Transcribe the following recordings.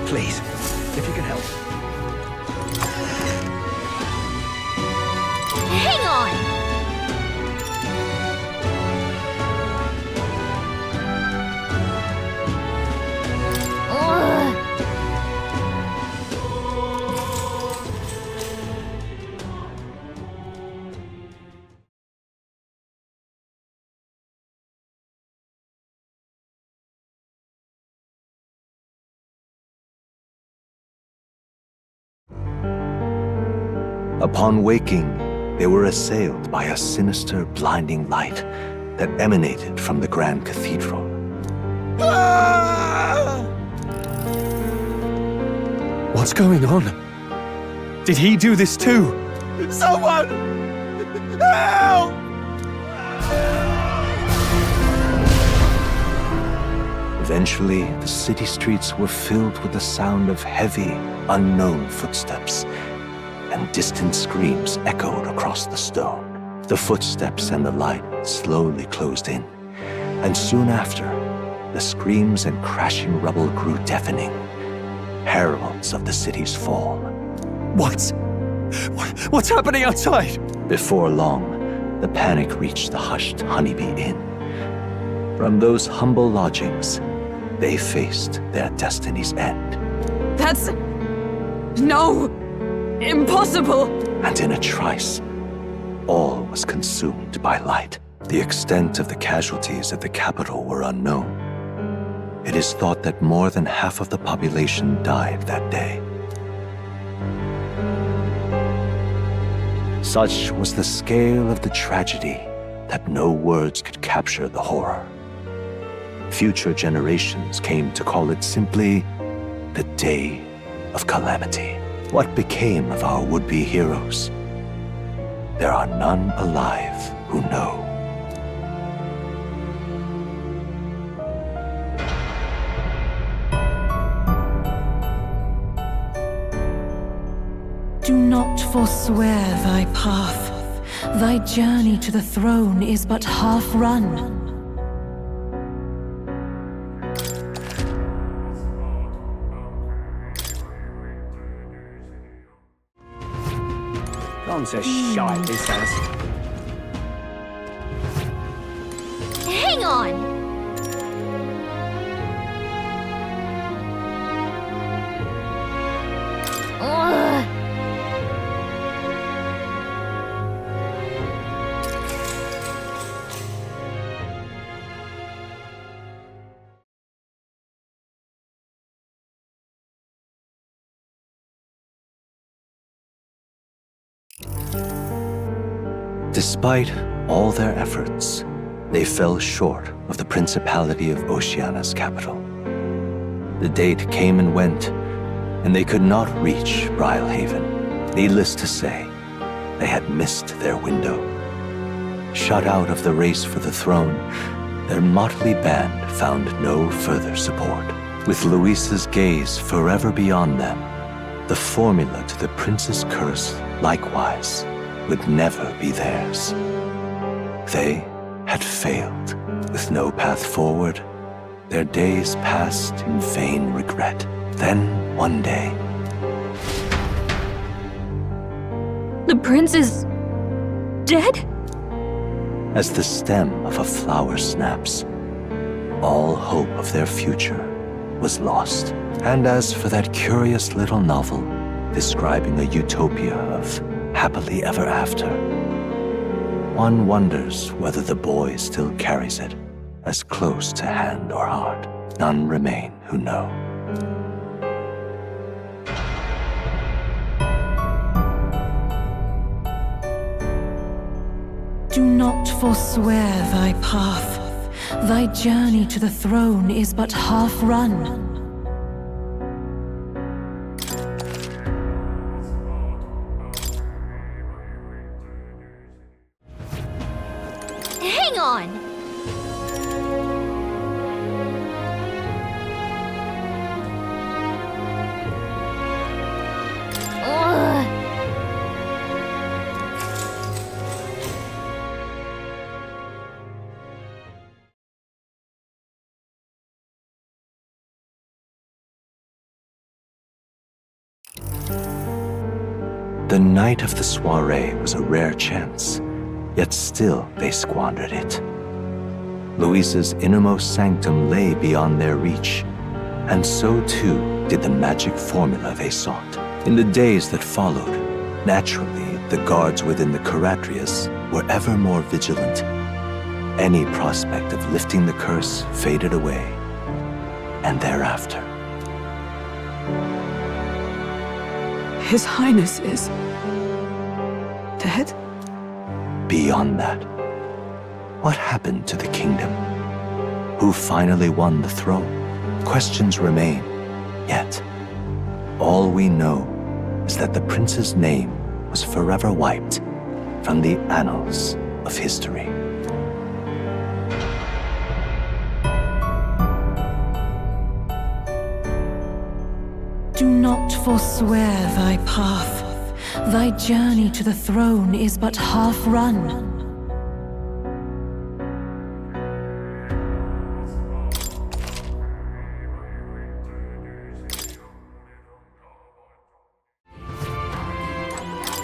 Please, if you can help. Hang on! Ugh. Upon waking, they were assailed by a sinister, blinding light that emanated from the Grand Cathedral. What's going on? Did he do this too? Someone! Help! Eventually, the city streets were filled with the sound of heavy, unknown footsteps, and distant screams echoed across the stone. The footsteps and the light slowly closed in, and soon after, the screams and crashing rubble grew deafening, heralds of the city's fall. What's happening outside? Before long, the panic reached the hushed Honeybee Inn. From those humble lodgings, they faced their destiny's end. That's... no! Impossible! And in a trice, all was consumed by light. The extent of the casualties at the capital were unknown. It is thought that more than half of the population died that day. Such was the scale of the tragedy that no words could capture the horror. Future generations came to call it simply the Day of Calamity. What became of our would-be heroes? There are none alive who know. Do not forswear thy path. Thy journey to the throne is but half run. Gone to shite, this has. Hang on! Ugh. Despite all their efforts, they fell short of the Principality of Oceania's capital. The date came and went, and they could not reach Brylehaven. Needless to say, they had missed their window. Shut out of the race for the throne, their motley band found no further support. With Luisa's gaze forever beyond them, the formula to the prince's curse, likewise, would never be theirs. They had failed. With no path forward, their days passed in vain regret. Then, one day... The prince is... dead? As the stem of a flower snaps, all hope of their future was lost. And as for that curious little novel describing a utopia of happily ever after, one wonders whether the boy still carries it as close to hand or heart. None remain who know. Do not forswear thy path. Thy journey to the throne is but half run. Hang on! The night of the soiree was a rare chance, yet still they squandered it. Luisa's innermost sanctum lay beyond their reach, and so too did the magic formula they sought. In the days that followed, naturally, the guards within the Caradrius were ever more vigilant. Any prospect of lifting the curse faded away, and thereafter. His Highness is dead? Beyond that, what happened to the kingdom? Who finally won the throne? Questions remain, yet all we know is that the prince's name was forever wiped from the annals of history. Do not forswear thy path. Thy journey to the throne is but half run.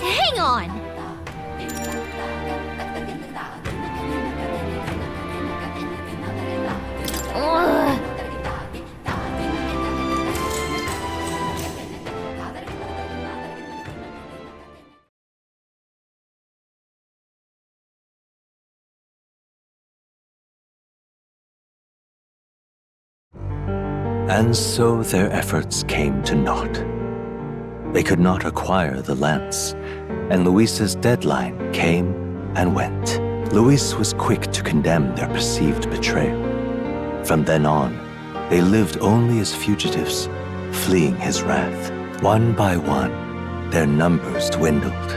Hang on! Ugh. And so their efforts came to naught. They could not acquire the lance, and Luisa's deadline came and went. Luis was quick to condemn their perceived betrayal. From then on, they lived only as fugitives, fleeing his wrath. One by one, their numbers dwindled.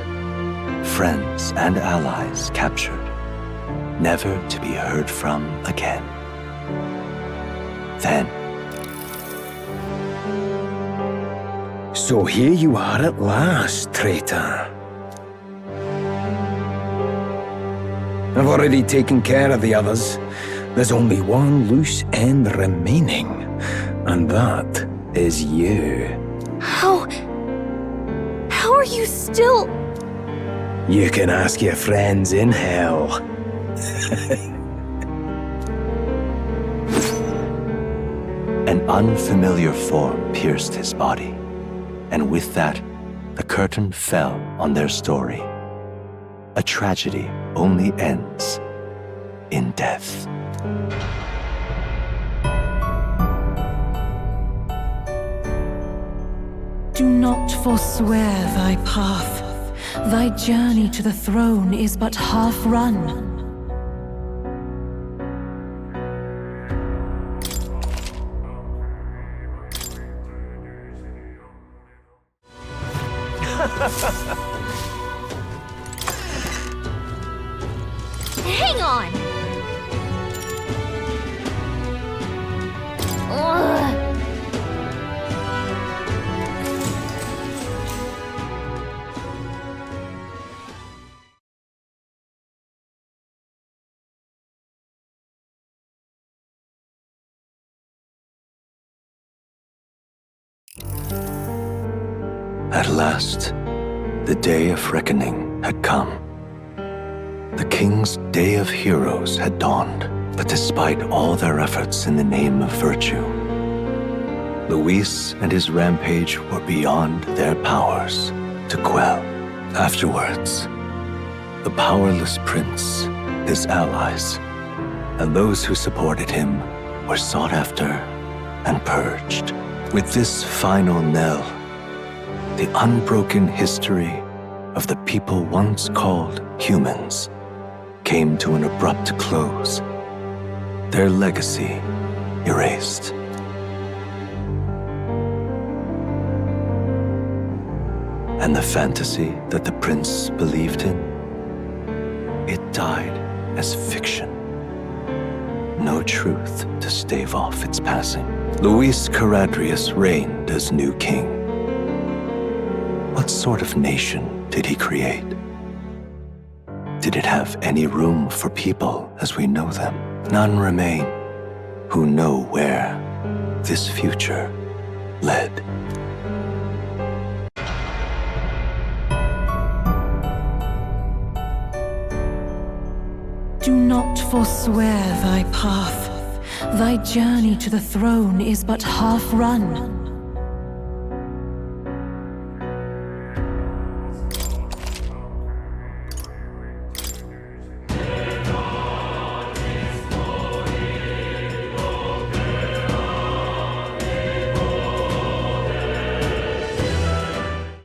Friends and allies captured, never to be heard from again. Then, so here you are at last, traitor. I've already taken care of the others. There's only one loose end remaining, and that is you. How are you still... You can ask your friends in hell. an unfamiliar form pierced his body, and with that, the curtain fell on their story. A tragedy only ends in death. Do not forswear thy path. Thy journey to the throne is but half run. Hang on! Ugh. At last, the day of reckoning had come. The king's day of heroes had dawned, but despite all their efforts in the name of virtue, Luis and his rampage were beyond their powers to quell. Afterwards, the powerless prince, his allies, and those who supported him were sought after and purged. With this final knell, the unbroken history of the people once called humans came to an abrupt close, their legacy erased. And the fantasy that the prince believed in, it died as fiction. No truth to stave off its passing. Luis Caradrius reigned as new king. What sort of nation did he create? Did it have any room for people as we know them? None remain who know where this future led. Do not forswear thy path. Thy journey to the throne is but half run.